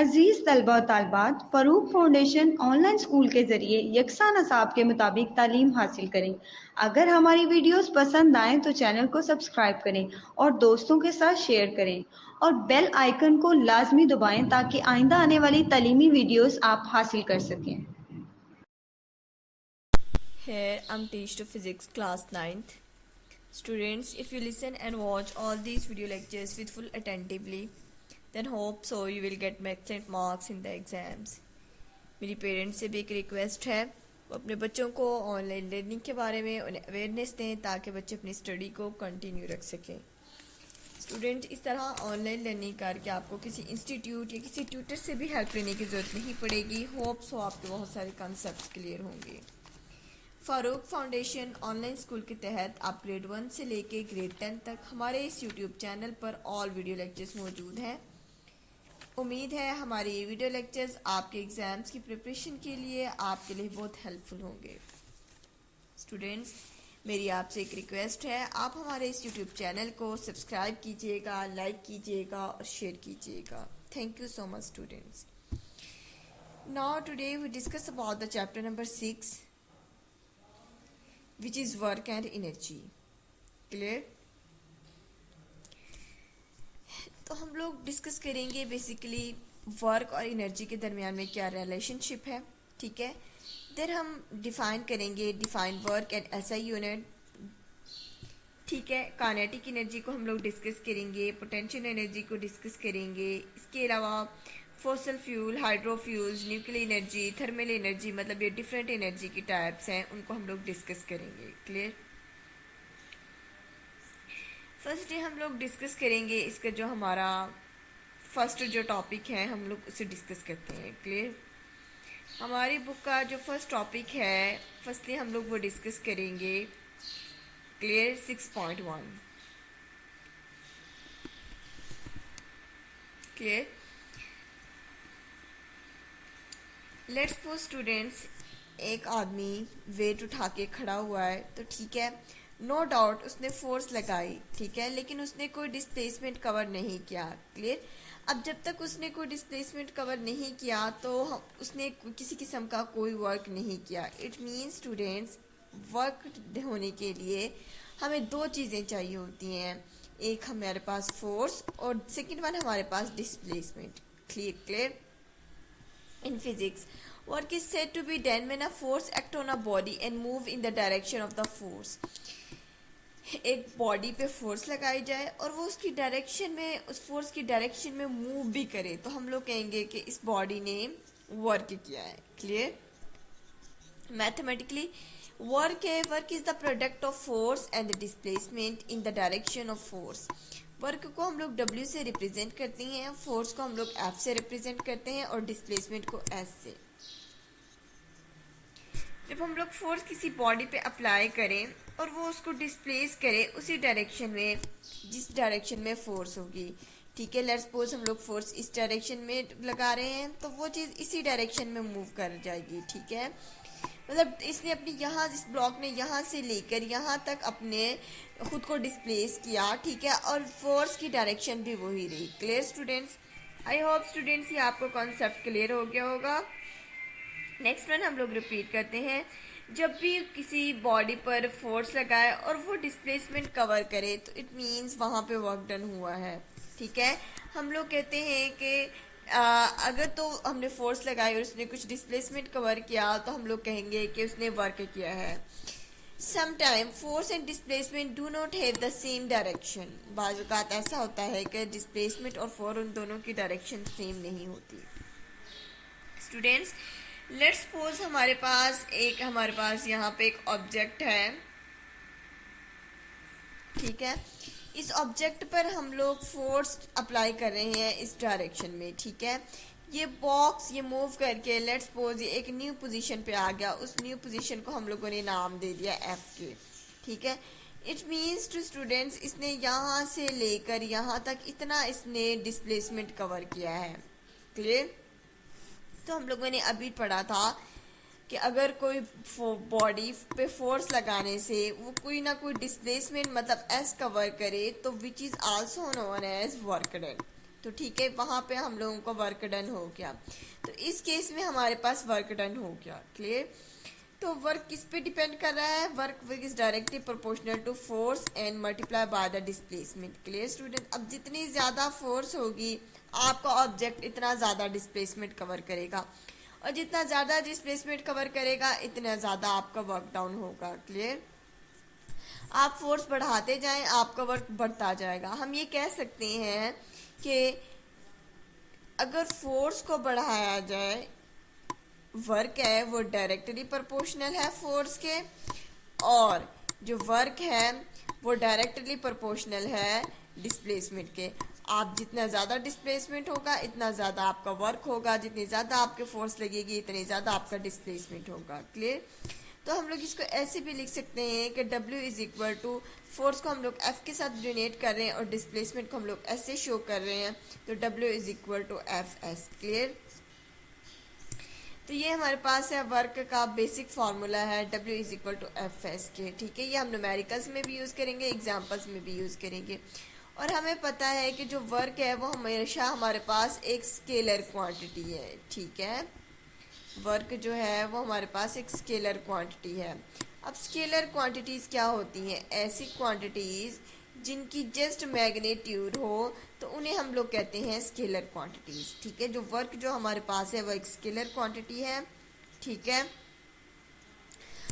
अजीज तलबा और तालबात, Farooq foundation online school के ज़रिए यकसा नसाब के मुताबिक तालीम हासिल करें। अगर हमारी वीडियोस पसंद आएँ तो चैनल को सब्सक्राइब करें और दोस्तों के साथ शेयर करें और बेल आइकन को लाजमी दबाएं ताकि आइंदा आने वाली तालीमी वीडियोस आप हासिल कर सकें। Here I'm teacher physics class 9th. Students, if you listen and watch all these video lectures with full attentively, then hope so you will get excellent marks in the exams. मेरी parents से भी एक request है, वो अपने बच्चों को online learning के बारे में उन्हें अवेयरनेस दें ताकि बच्चे अपनी स्टडी को कंटिन्यू रख सकें। स्टूडेंट, इस तरह ऑनलाइन लर्निंग करके आपको किसी इंस्टीट्यूट या किसी ट्यूटर से भी हेल्प लेने की ज़रूरत नहीं पड़ेगी। होप सो आपके बहुत सारे कॉन्सेप्ट्स क्लियर होंगे। फ़ारूक फाउंडेशन ऑनलाइन स्कूल के तहत आप ग्रेड 1 से लेके ग्रेड 10 तक हमारे इस यूट्यूब चैनल पर ऑल वीडियो लेक्चर्स मौजूद हैं। उम्मीद है हमारे ये वीडियो लेक्चर्स आपके एग्ज़ाम्स की प्रिपरेशन के लिए आपके लिए बहुत हेल्पफुल होंगे। स्टूडेंट्स, मेरी आपसे एक रिक्वेस्ट है, आप हमारे इस यूट्यूब चैनल को सब्सक्राइब कीजिएगा, लाइक कीजिएगा और शेयर कीजिएगा। Thank you so much students. Now today we discuss about the chapter number 6 which is work and energy. Clear? तो हम लोग डिस्कस करेंगे बेसिकली वर्क और एनर्जी के दरमियान में क्या रिलेशनशिप है। ठीक है, देन हम डिफाइन करेंगे define work and SI unit. ठीक है, काइनेटिक एनर्जी को हम लोग डिस्कस करेंगे, पोटेंशियल एनर्जी को डिस्कस करेंगे। इसके अलावा fossil fuel, hydrofuels, nuclear energy, thermal energy, मतलब ये डिफरेंट एनर्जी की टाइप्स हैं, उनको हम लोग डिस्कस करेंगे। क्लियर? फर्स्ट डे हम लोग डिस्कस करेंगे इसका जो हमारा फर्स्ट जो टॉपिक है हम लोग उसे डिस्कस करते हैं। क्लियर? हमारी बुक का जो फर्स्ट टॉपिक है फर्स्टली हम लोग वो डिस्कस करेंगे। Clear? 6.1। Clear? Let's suppose students, एक आदमी वेट उठा के खड़ा हुआ है, तो ठीक है, नो डाउट उसने फोर्स लगाई, ठीक है, लेकिन उसने कोई डिस्प्लेसमेंट कवर नहीं किया। क्लियर? अब जब तक उसने कोई डिस्प्लेसमेंट कवर नहीं किया तो उसने किसी किस्म का कोई वर्क नहीं किया। इट मीन्स स्टूडेंट्स, वर्क होने के लिए हमें दो चीज़ें चाहिए होती हैं, एक हमारे पास फोर्स और सेकेंड वन हमारे पास displacement. Clear? In physics, work is said to be done when a force act on a body and move in the direction of the force. एक बॉडी पे फोर्स लगाई जाए और वो उसकी डायरेक्शन में, उस फोर्स की डायरेक्शन में मूव भी करे तो हम लोग कहेंगे कि इस बॉडी ने वर्क किया है। Clear? Mathematically work is the product of force and the displacement in the direction of force. Work को हम लोग W से रिप्रेजेंट करते हैं, फोर्स को हम लोग F से रिप्रेजेंट करते हैं और डिस्प्लेसमेंट को S से। जब हम लोग फोर्स किसी बॉडी पे अप्लाई करें और वो उसको डिस्प्लेस करे उसी डायरेक्शन में जिस डायरेक्शन में फोर्स होगी, ठीक है, लेट्स सपोज हम लोग फोर्स इस डायरेक्शन में लगा रहे हैं तो वो चीज़ इसी डायरेक्शन में मूव कर जाएगी। ठीक है, मतलब इसने अपनी यहाँ, इस ब्लॉक ने यहाँ से लेकर यहाँ तक अपने खुद को डिस्प्लेस किया। ठीक है, और फोर्स की डायरेक्शन भी वही रही। Clear students? I hope students ये आपको कॉन्सेप्ट क्लियर हो गया होगा। नेक्स्ट वन हम लोग रिपीट करते हैं, जब भी किसी बॉडी पर फोर्स लगाए और वो डिस्प्लेसमेंट कवर करे तो इट मीन्स वहाँ पे वर्क डन हुआ है। ठीक है, हम लोग कहते हैं कि अगर तो हमने फोर्स लगाई और उसने कुछ डिस्प्लेसमेंट कवर किया तो हम लोग कहेंगे कि उसने वर्क किया है। Sometime force and displacement do not have the same direction. बाज़ औक़ात ऐसा होता है कि डिस्प्लेसमेंट और फोर्स उन दोनों की डायरेक्शन सेम नहीं होती। स्टूडेंट्स, लेट्स सपोज हमारे पास यहाँ पे एक ऑब्जेक्ट है। ठीक है, इस ऑब्जेक्ट पर हम लोग फोर्स अप्लाई कर रहे हैं इस डायरेक्शन में। ठीक है, ये बॉक्स ये मूव करके लेट्स सपोज ये एक न्यू पोजीशन पे आ गया, उस न्यू पोजीशन को हम लोगों ने नाम दे दिया F के। ठीक है, इट मीन्स टू स्टूडेंट्स, इसने यहाँ से लेकर यहाँ तक इतना इसने डिस्प्लेसमेंट कवर किया है। क्लियर? तो हम लोगों ने अभी पढ़ा था कि अगर कोई बॉडी पे फोर्स लगाने से वो कोई ना कोई डिस्प्लेसमेंट मतलब S कवर करे तो which is also known as work done. तो ठीक है, वहां पे हम लोगों को वर्क डन हो गया। तो इस केस में हमारे पास वर्क डन हो गया। क्लियर? तो वर्क किस पे डिपेंड कर रहा है? Work is directly proportional to force and multiply by the displacement. Clear student? अब जितनी ज्यादा फोर्स होगी आपका ऑब्जेक्ट इतना ज्यादा डिस्प्लेसमेंट कवर करेगा, और जितना ज्यादा डिस्प्लेसमेंट कवर करेगा इतना ज्यादा आपका वर्क डाउन होगा। क्लियर? आप फोर्स बढ़ाते जाएं, आपका वर्क बढ़ता जाएगा। हम ये कह सकते हैं कि अगर फोर्स को बढ़ाया जाए, वर्क है वो डायरेक्टली प्रोपोर्शनल है फोर्स के, और जो वर्क है वो डायरेक्टली प्रोपोर्शनल है डिस्प्लेसमेंट के। आप जितना ज़्यादा डिस्प्लेसमेंट होगा इतना ज़्यादा आपका वर्क होगा, जितनी ज़्यादा आपके फोर्स लगेगी इतनी ज़्यादा आपका डिस्प्लेसमेंट होगा। क्लियर? तो हम लोग इसको ऐसे भी लिख सकते हैं कि W is equal to, force को हम लोग F के साथ डिनोट कर रहे हैं और डिस्प्लेसमेंट को हम लोग ऐसे शो कर रहे हैं, तो W is equal to FS। Clear? तो ये हमारे पास है वर्क का बेसिक फार्मूला है, W is equal to FS के। ठीक है, ये हम न्यूमेरिकल्स में भी यूज़ करेंगे, एग्जाम्पल्स में भी यूज़ करेंगे। और हमें पता है कि जो वर्क है वो हमेशा हमारे पास एक स्केलर क्वांटिटी है। ठीक है, वर्क जो है वो हमारे पास एक स्केलर क्वांटिटी है। अब स्केलर क्वांटिटीज़ क्या होती हैं? ऐसी क्वांटिटीज़ जिनकी जस्ट मैग्नीट्यूड हो तो उन्हें हम लोग कहते हैं स्केलर क्वांटिटीज़। ठीक है, जो वर्क जो हमारे पास है वो एक स्केलर क्वांटिटी है। ठीक है,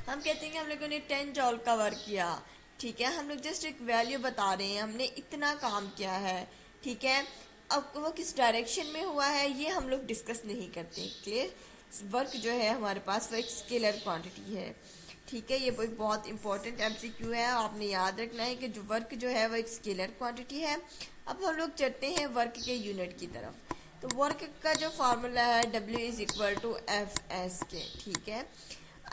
हम कहते हैं कि हम लोगों ने 10 जॉल का वर्क किया। ठीक है, हम लोग जस्ट एक वैल्यू बता रहे हैं, हमने इतना काम किया है। ठीक है, अब वो किस डायरेक्शन में हुआ है ये हम लोग डिस्कस नहीं करते। क्लियर? वर्क जो है हमारे पास वो एक स्केलर क्वांटिटी है। ठीक है, ये एक बहुत इंपॉर्टेंट MCQ है, आपने याद रखना है कि जो वर्क जो है वो एक स्केलर क्वांटिटी है। अब हम लोग चलते हैं वर्क के यूनिट की तरफ। तो वर्क का जो फार्मूला है W is equal to FS के। ठीक है,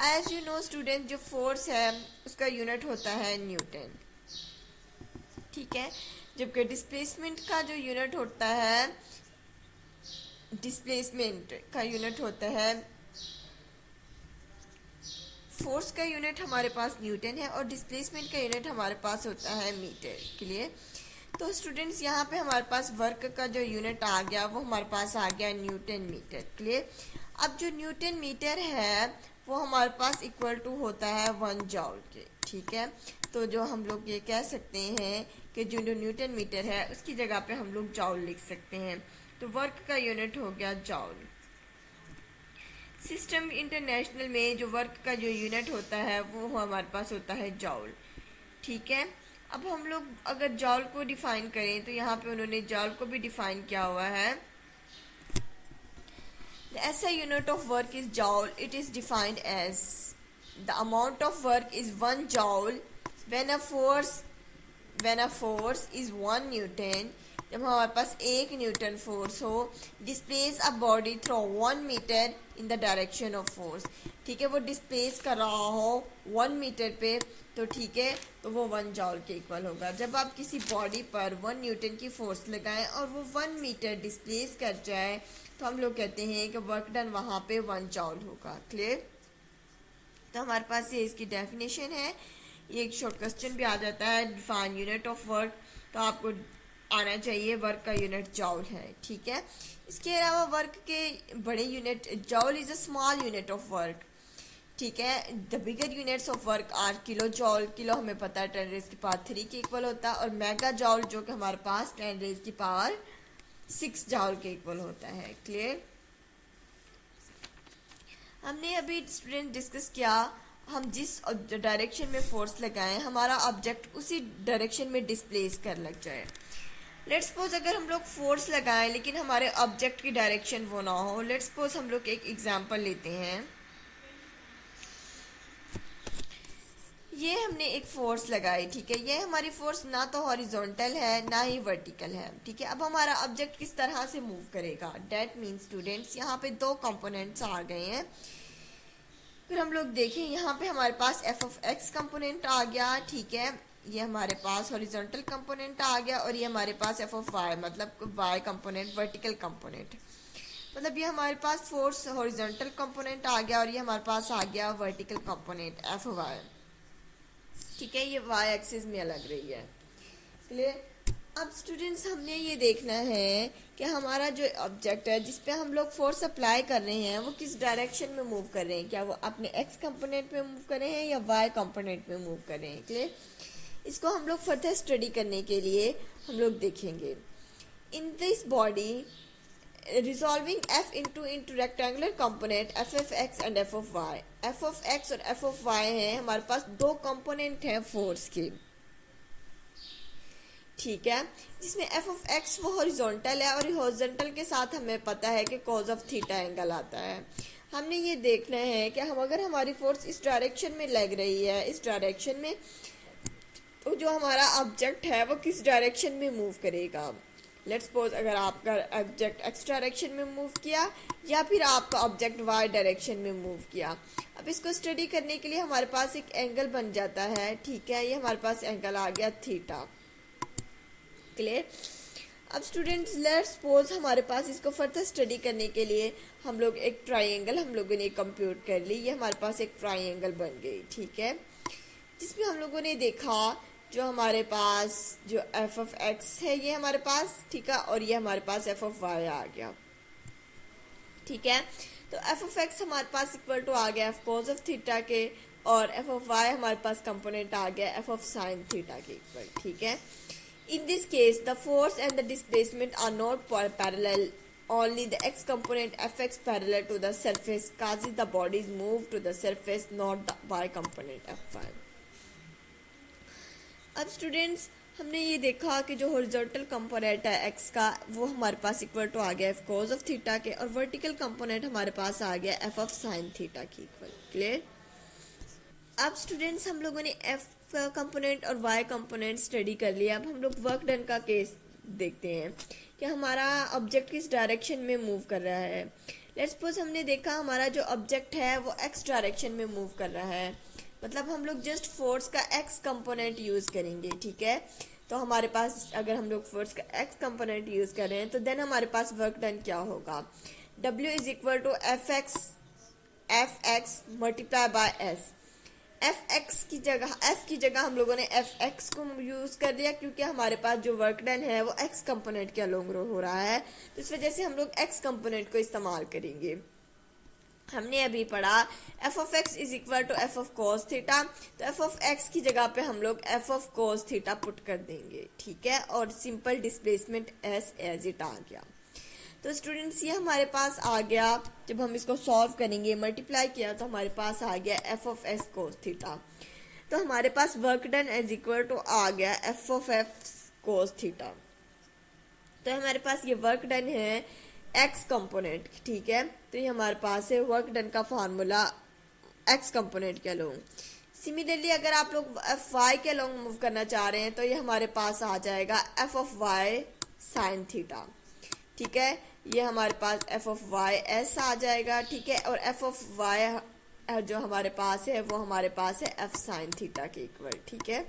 एज यू नो स्टूडेंट, जो फोर्स है उसका यूनिट होता है न्यूटन। ठीक है, जबकि डिस्प्लेसमेंट का जो यूनिट होता है, डिस्प्लेसमेंट का यूनिट होता है, फोर्स का यूनिट हमारे पास न्यूटन है और डिस्प्लेसमेंट का यूनिट हमारे पास होता है मीटर। क्लियर? तो स्टूडेंट्स यहाँ पे हमारे पास वर्क का जो यूनिट आ गया वो हमारे पास आ गया न्यूटन मीटर। क्लियर? अब जो न्यूटन मीटर है वो हमारे पास इक्वल टू होता है 1 जॉल के। ठीक है, तो जो हम लोग ये कह सकते हैं कि जो न्यूटन मीटर है उसकी जगह पे हम लोग जॉल लिख सकते हैं। तो वर्क का यूनिट हो गया जॉल। सिस्टम इंटरनेशनल में जो वर्क का जो यूनिट होता है वो हमारे पास होता है जॉल। ठीक है, अब हम लोग अगर जॉल को डिफाइन करें तो यहाँ पे उन्होंने जॉल को भी डिफाइन किया हुआ है। The SI unit of work is joule. It is defined as the amount of work is 1 joule when a force is 1 Newton. जब हमारे पास 1 न्यूटन फोर्स हो, displace a body through 1 metre in the direction of force. ठीक है, वो displace कर रहा हो 1 मीटर पे, तो ठीक है, तो वो 1 जॉल के इक्वल होगा। जब आप किसी बॉडी पर 1 न्यूटन की फोर्स लगाएं और वो 1 मीटर डिस्प्लेस कर जाए तो हम लोग कहते हैं कि वर्क डन वहाँ पे 1 जॉल होगा। क्लियर? तो हमारे पास ये इसकी डेफिनेशन है। ये एक शॉर्ट क्वेश्चन भी आ जाता है, डिफाइन यूनिट ऑफ वर्क, तो आपको आना चाहिए वर्क का यूनिट जॉल है। ठीक है, इसके अलावा वर्क के बड़े unit, joule is a small unit of work. ठीक है, the bigger units of work are kilo joule. Kilo हमें पता है 10 रेज की पावर 3 के इक्वल होता है, और मेगा जॉल जो कि हमारे पास 10 रेज की पावर 6 जॉल के इक्वल होता है। क्लियर? हमने अभी स्टूडेंट डिस्कस किया, हम जिस डायरेक्शन में फोर्स लगाएं हमारा ऑब्जेक्ट उसी डायरेक्शन में डिस्प्लेस कर लग जाए। लेट्स सपोज अगर हम लोग फोर्स लगाएं लेकिन हमारे ऑब्जेक्ट की डायरेक्शन वो ना हो। लेट्स सपोज हम लोग एक एग्जांपल लेते हैं। ये हमने एक फोर्स लगाई। ठीक है, ये हमारी फोर्स ना तो हॉरिजॉन्टल है ना ही वर्टिकल है। ठीक है, अब हमारा ऑब्जेक्ट किस तरह से मूव करेगा? डेट मीन्स स्टूडेंट्स यहाँ पे 2 कंपोनेंट्स आ गए हैं। फिर हम लोग देखें, यहाँ पे हमारे पास f ऑफ x कंपोनेंट आ गया। ठीक है, ये हमारे पास हॉरिजॉन्टल कंपोनेंट आ गया, और ये हमारे पास f ऑफ y मतलब y कंपोनेंट, वर्टिकल कंपोनेंट। मतलब ये हमारे पास फोर्स हॉरिजॉन्टल कंपोनेंट आ गया और ये हमारे पास आ गया वर्टिकल कंपोनेंट f y। ठीक है, ये y एक्सिस में लग रही है। क्लियर? अब स्टूडेंट्स हमने ये देखना है कि हमारा जो ऑब्जेक्ट है जिस पे हम लोग फोर्स अप्लाई कर रहे हैं वो किस डायरेक्शन में मूव कर रहे हैं, क्या वो अपने एक्स कंपोनेंट में मूव कर रहे हैं या वाई कंपोनेंट में मूव कर रहे हैं। क्लियर, इसको हम लोग फर्दर स्टडी करने के लिए हम लोग देखेंगे। In this body resolving f into rectangular component f of x and f of y, f of x और f of y है हमारे पास दो कंपोनेंट हैं फोर्स के, ठीक है, जिसमें f of x वो हॉरिजॉन्टल है और हॉरिजॉन्टल के साथ हमें पता है कि cos of थीटा एंगल आता है। हमने ये देखना है कि हम अगर हमारी फोर्स इस डायरेक्शन में लग रही है, इस डायरेक्शन में, तो जो हमारा ऑब्जेक्ट है वो किस डायरेक्शन में मूव करेगा। लेट्स सपोज अगर आपका ऑब्जेक्ट एक्स डायरेक्शन में मूव किया या फिर आपका ऑब्जेक्ट वाई डायरेक्शन में मूव किया। अब इसको स्टडी करने के लिए हमारे पास एक एंगल बन जाता है, ठीक है, ये हमारे पास एंगल आ गया थीटा। क्लियर। अब स्टूडेंट्स लेट्स सपोज हमारे पास इसको फर्दर स्टडी करने के लिए हम लोग एक ट्राइंगल हम लोगों ने कंप्यूट कर ली, ये हमारे पास एक ट्राइंगल बन गई, ठीक है, जिसमें हम लोगों ने देखा जो हमारे पास जो f of x है ये हमारे पास, ठीक है, और ये हमारे पास f of y आ गया, ठीक है। तो f of x हमारे पास इक्वल टू आ गया f cos of थीटा के, और f of y हमारे पास कंपोनेंट आ गया f of sin थीटा के इक्वल, ठीक है। In this case the force and the displacement are not parallel, only the x component fx parallel to the surface causes the bodies move to the surface, not the y component fy। अब students हमने ये देखा कि जो horizontal component है x का वो हमारे पास इक्वल टू आ गया f cos ऑफ थीटा के, और वर्टिकल कंपोनेंट हमारे पास आ गया f ऑफ sin थीटा के इक्वल। क्लियर। अब स्टूडेंट्स हम लोगों ने f कंपोनेंट और y कंपोनेंट स्टडी कर लिया। अब हम लोग वर्क डन का केस देखते हैं कि हमारा ऑब्जेक्ट किस डायरेक्शन में मूव कर रहा है। लेट्स सपोज हमने देखा हमारा जो ऑब्जेक्ट है वो x डायरेक्शन में मूव कर रहा है, मतलब हम लोग जस्ट फोर्स का x कंपोनेंट यूज करेंगे, ठीक है। तो हमारे पास अगर हम लोग फोर्स का x कंपोनेंट यूज कर रहे हैं तो देन हमारे पास वर्क डन क्या होगा, W is equal to F x multiply by S. f की जगह हम लोगों ने fx को यूज कर दिया क्योंकि हमारे पास जो वर्क डन है वो x कंपोनेंट के अलोंग हो रहा है, तो इस वजह से हम लोग x कंपोनेंट को इस्तेमाल करेंगे। हमने अभी पढ़ा f of x is equal to F of cos theta, तो f of x की जगह पे हम लोग f of cos theta put कर देंगे, ठीक है, और सिंपल डिस्प्लेसमेंट एज इट आ गया। तो स्टूडेंट्स ये हमारे पास आ गया, जब हम इसको सॉल्व करेंगे मल्टीप्लाई किया तो हमारे पास आ गया f of s cos theta, तो हमारे पास work done is equal to आ गया f of f cos theta. तो हमारे पास ये वर्क डन है x कंपोनेंट, ठीक है, तो ये हमारे पास है वर्क डन का फार्मूला x कंपोनेंट के अलोंग। सिमिलरली अगर आप लोग fy के अलोंग मूव करना चाह रहे हैं तो ये हमारे पास आ जाएगा f of y sin theta, ठीक है, ये हमारे पास f of y s आ जाएगा, ठीक है, और f of y जो हमारे पास है वो हमारे पास है f sin थीटा के इक्वल, ठीक है,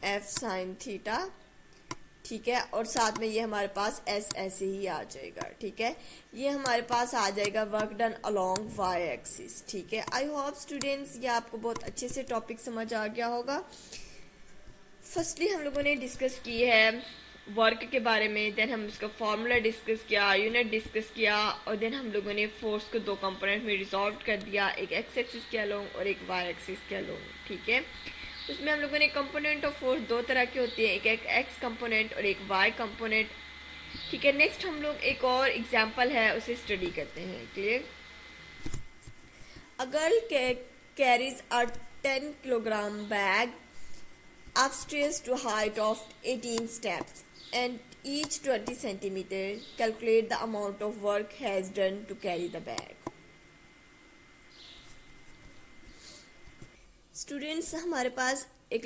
f sin थीटा, ठीक है, और साथ में ये हमारे पास s ऐसे ही आ जाएगा, ठीक है, ये हमारे पास आ जाएगा work done along y axis, ठीक है। आई होप स्टूडेंट्स ये आपको बहुत अच्छे से टॉपिक समझ आ गया होगा। फर्स्टली हम लोगों ने डिस्कस की है वर्क के बारे में, देन हम इसका फॉर्मूला डिस्कस किया, यूनिट डिस्कस किया, और देन हम लोगों ने फोर्स को दो कंपोनेंट में रिजॉल्व कर दिया, एक एक्स एक्सिस के अलोंग और एक वाई एक्सिस के अलोंग, ठीक है। उसमें हम लोगों ने कंपोनेंट ऑफ फोर्स दो तरह की होती है, एक एक्स कंपोनेंट और एक वाई कंपोनेंट, ठीक है। नेक्स्ट हम लोग एक और एग्जांपल है उसे स्टडी करते हैं। Clear. A girl carries a 10 kilogram bag upstairs to height of 18 steps and each 20 centimeter. Calculate the amount of work has done to carry the bag. Students हमारे पास एक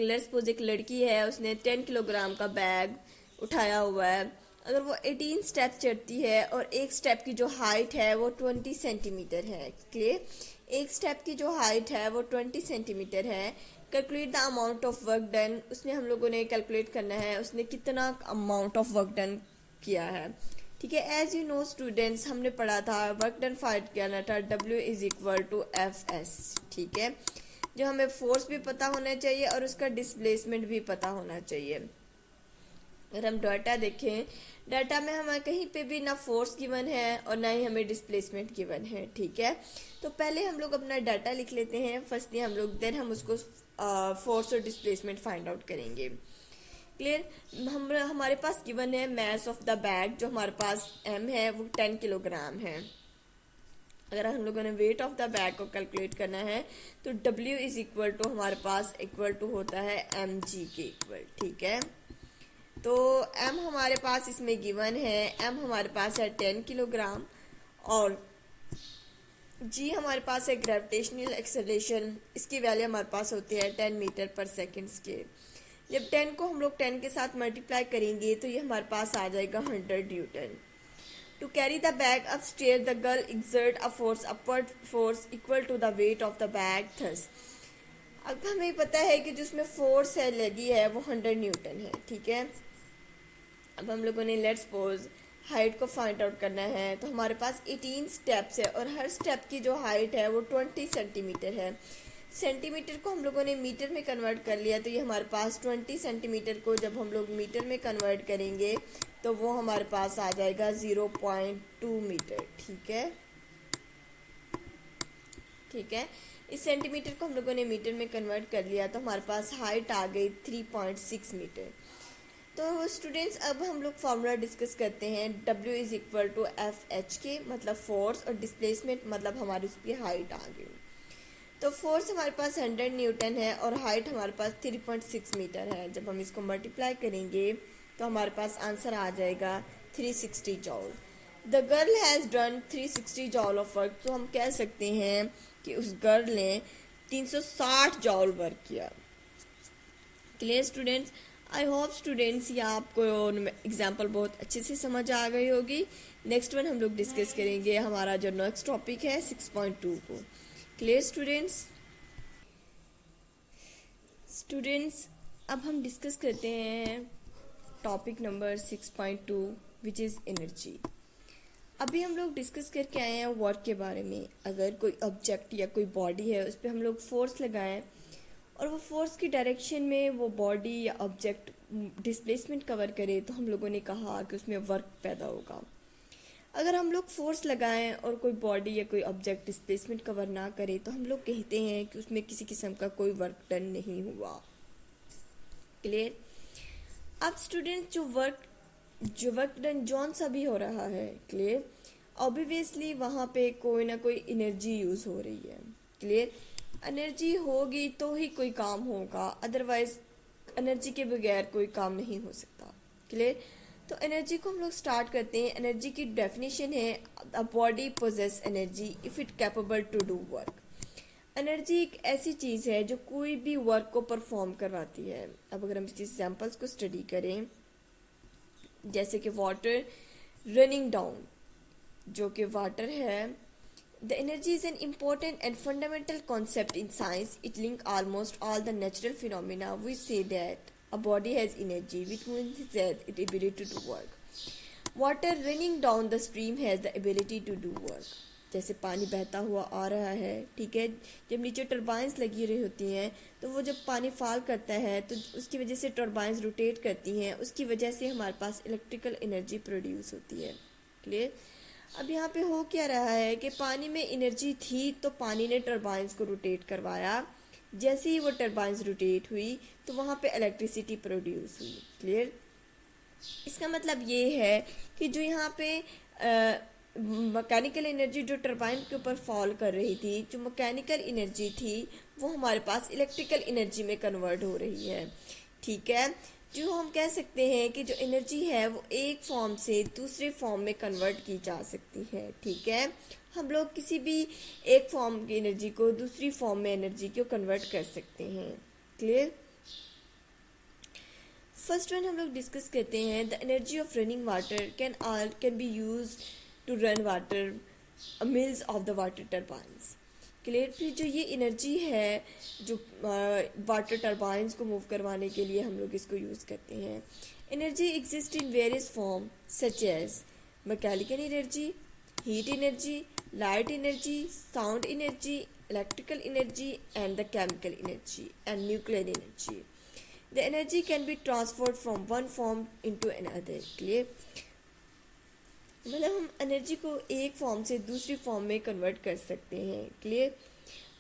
लड़की है, उसने 10 किलोग्राम का बैग उठाया हुआ है। अगर वो 18 स्टेप चढ़ती है और एक स्टेप की जो हाइट है वो 20 सेंटीमीटर है, क्लियर, एक स्टेप की जो हाइट है वो 20 सेंटीमीटर है। Calculate the amount of work done, उसमें हम लोगों ने कैलकुलेट करना है उसने कितना अमाउंट ऑफ वर्क डन किया है, ठीक है। एज यू नो स्टूडेंट्स हमने पढ़ा था वर्क डन फाइंड करना था W is equal to F S, ठीक है। जो हमें फोर्स भी पता होना चाहिए और उसका डिस्प्लेसमेंट भी पता होना चाहिए। अगर हम डाटा देखें, डाटा में हमें कहीं पे भी ना फोर्स गिवन है और ना ही हमें डिस्प्लेसमेंट गिवन है, ठीक है। तो पहले हम लोग अपना डाटा लिख लेते हैं फर्स्टली हम लोग, देन हम उसको फोर्स और डिस्प्लेसमेंट फाइंड आउट करेंगे। क्लियर। हमारे पास गिवन है मास ऑफ द बैग, जो हमारे पास एम है वो 10 किलोग्राम है। अगर हम लोगों ने वेट ऑफ द बैग को कैलकुलेट करना है तो W इज इक्वल टू हमारे पास इक्वल टू होता है mg के इक्वल, ठीक है। तो m हमारे पास इसमें गिवन है, m हमारे पास है 10 किलोग्राम और g हमारे पास है ग्रेविटेशनल एक्सेलरेशन, इसकी वैल्यू हमारे पास होती है 10 मीटर पर सेकेंड स्क्वायर। जब 10 को हम लोग 10 के साथ मल्टीप्लाई करेंगे तो ये हमारे पास आ जाएगा 100 Newton. To carry the bag upstairs, the girl exert a force, upward force equal to the weight of the bag. Thus, अब हमें पता है कि जिसमें फोर्स है लगी है वो 100 न्यूटन है, ठीक है। अब हम लोगों ने लेट्स सपोज हाइट को फाइंड आउट करना है, तो हमारे पास 18 स्टेप्स है और हर स्टेप की जो हाइट है वो 20 सेंटीमीटर है। सेंटीमीटर को हम लोगों ने मीटर में कन्वर्ट कर लिया, तो ये हमारे पास 20 सेंटीमीटर को जब हम लोग मीटर में कन्वर्ट करेंगे तो वो हमारे पास आ जाएगा 0.2 मीटर, ठीक है। ठीक है, इस सेंटीमीटर को हम लोगों ने मीटर में कन्वर्ट कर लिया तो हमारे पास हाइट आ गई 3.6 मीटर। तो स्टूडेंट्स अब हम लोग फार्मूला डिस्कस करते हैं। W is equal to FH के मतलब फोर्स और डिस्प्लेसमेंट मतलब हमारी उसकी हाइट आ गई। तो फोर्स हमारे पास 100 न्यूटन है और हाइट हमारे पास 3.6 मीटर है। जब हम इसको मल्टीप्लाई करेंगे तो हमारे पास आंसर आ जाएगा 360 जॉल। The girl has done 360 जॉल of work. तो हम कह सकते हैं कि उस गर्ल ने 360 जॉल वर्क किया। Clear students, I hope students ये आपको एग्जाम्पल बहुत अच्छे से समझ आ गई होगी। नेक्स्ट वन हम लोग डिस्कस करेंगे हमारा जो नेक्स्ट टॉपिक है 6.2 को। क्लियर स्टूडेंट्स अब हम डिस्कस करते हैं topic number 6.2 which is energy. अभी हम लोग डिस्कस करके आए हैं वर्क के बारे में। अगर कोई ऑब्जेक्ट या कोई बॉडी है उस पर हम लोग फोर्स लगाएं और वो फोर्स की डायरेक्शन में वो बॉडी या ऑब्जेक्ट डिस्प्लेसमेंट कवर करे तो हम लोगों ने कहा कि उसमें वर्क पैदा होगा। अगर हम लोग फोर्स लगाएं और कोई बॉडी या कोई ऑब्जेक्ट डिस्प्लेसमेंट कवर ना करे तो हम लोग कहते हैं कि उसमें किसी किस्म का कोई वर्क डन नहीं हुआ। क्लियर। अब स्टूडेंट जो वर्क डन जौन सा भी हो रहा है, क्लियर, ऑब्वियसली वहाँ पे कोई ना कोई एनर्जी यूज़ हो रही है। क्लियर। एनर्जी होगी तो ही कोई काम होगा, अदरवाइज एनर्जी के बगैर कोई काम नहीं हो सकता। क्लियर। तो एनर्जी को हम लोग स्टार्ट करते हैं। एनर्जी की डेफिनेशन है a body possesses energy if it capable to do work. Energy एक ऐसी चीज़ है जो कोई भी वर्क को परफॉर्म करवाती है। अब अगर हम इसके एग्जांपल्स को स्टडी करें, जैसे कि वाटर रनिंग डाउन, जो कि वाटर है, the energy is an important and fundamental concept in science. It link almost all the natural phenomena. We say that a body has energy, which means that its ability to work. Water running down the stream has the ability to do work. जैसे पानी बहता हुआ आ रहा है, ठीक है, जब नीचे टर्बाइंस लगी रही होती हैं तो वो जब पानी फॉल करता है तो उसकी वजह से टर्बाइंस रोटेट करती हैं, उसकी वजह से हमारे पास इलेक्ट्रिकल एनर्जी प्रोड्यूस होती है। क्लियर। अब यहाँ पे हो क्या रहा है कि पानी में एनर्जी थी तो पानी ने टर्बाइंस को रोटेट करवाया। जैसे ही वो टर्बाइंस रोटेट हुई तो वहाँ पे इलेक्ट्रिसिटी प्रोड्यूस हुई। क्लियर। इसका मतलब ये है कि जो यहाँ पे मैकेनिकल एनर्जी जो टर्बाइन के ऊपर फॉल कर रही थी, जो मैकेनिकल एनर्जी थी वो हमारे पास इलेक्ट्रिकल एनर्जी में कन्वर्ट हो रही है। ठीक है, जो हम कह सकते हैं कि जो एनर्जी है वो एक फॉर्म से दूसरे फॉर्म में कन्वर्ट की जा सकती है। ठीक है, हम लोग किसी भी एक फॉर्म की एनर्जी को दूसरी फॉर्म में एनर्जी को कन्वर्ट कर सकते हैं। क्लियर। फर्स्ट वन हम लोग डिस्कस करते हैं the energy of running water can be use to run water mills of the water turbines. Clear. फिर जो ये एनर्जी है जो वाटर टर्बाइंस को मूव करवाने के लिए हम लोग इसको यूज़ करते हैं। Energy exist in various form such as mechanical energy, heat energy, light energy, sound energy, electrical energy, and the chemical energy and nuclear energy. The energy can be transferred from one form into another. Clear? मतलब हम energy को एक form से दूसरी form में convert कर सकते हैं. क्लियर?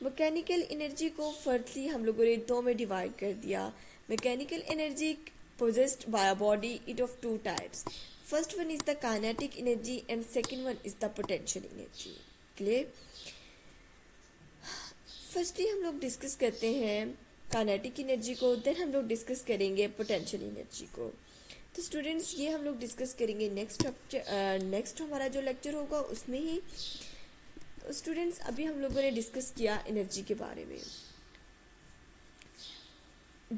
मैकेनिकल एनर्जी को फर्स्टली हम लोगों ने दो में डिवाइड कर दिया. Mechanical energy possessed by a body it of two types. First one is the kinetic energy and second one is the potential energy. Clear? Firstly हम लोग डिस्कस करते हैं काइनेटिक एनर्जी को, देन हम लोग डिस्कस करेंगे पोटेंशियल एनर्जी को. तो स्टूडेंट्स ये हम लोग डिस्कस करेंगे नेक्स्ट हमारा जो लेक्चर होगा उसमें ही. स्टूडेंट्स अभी हम लोगों ने डिस्कस किया एनर्जी के बारे में.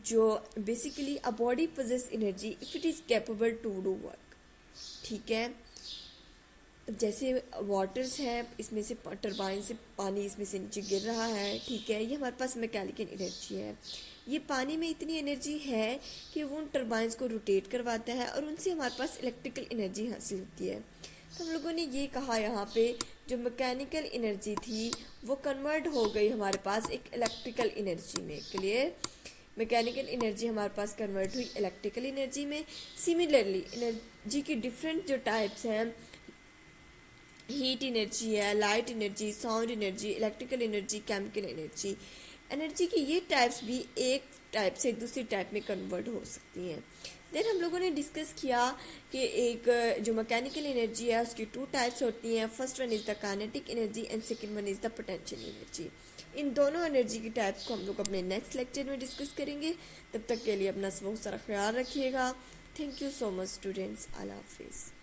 जो basically a body possesses energy if it is capable to do work. ठीक है, जैसे वाटर्स है, इसमें से टरबाइन से पानी इसमें से नीचे गिर रहा है. ठीक है, ये हमारे पास मैकेनिकल एनर्जी है. ये पानी में इतनी एनर्जी है कि वो उन टरबाइंस को रोटेट करवाता है और उनसे हमारे पास इलेक्ट्रिकल एनर्जी हासिल होती है. तो हम लोगों ने ये कहा यहाँ पे जो मैकेनिकल एनर्जी थी वो कन्वर्ट हो गई हमारे पास एक इलेक्ट्रिकल एनर्जी में. क्लियर? मैकेनिकल एनर्जी हमारे पास कन्वर्ट हुई इलेक्ट्रिकल एनर्जी में. सिमिलरली एनर्जी की डिफरेंट जो टाइप्स हैं, हीट एनर्जी है, light energy, sound energy, electrical energy, chemical energy. Energy की ये टाइप्स भी एक टाइप से दूसरी टाइप में कन्वर्ट हो सकती हैं. देन हम लोगों ने डिस्कस किया कि एक जो मैकेनिकल एनर्जी है उसकी टू टाइप्स होती हैं. First one is the kinetic energy and second one is the potential energy. इन दोनों एनर्जी की टाइप्स को हम लोग अपने नेक्स्ट लेक्चर में डिस्कस करेंगे. तब तक के लिए अपना बहुत सारा ख्याल रखिएगा. Thank you so much students. अल्लाह हाफिज़.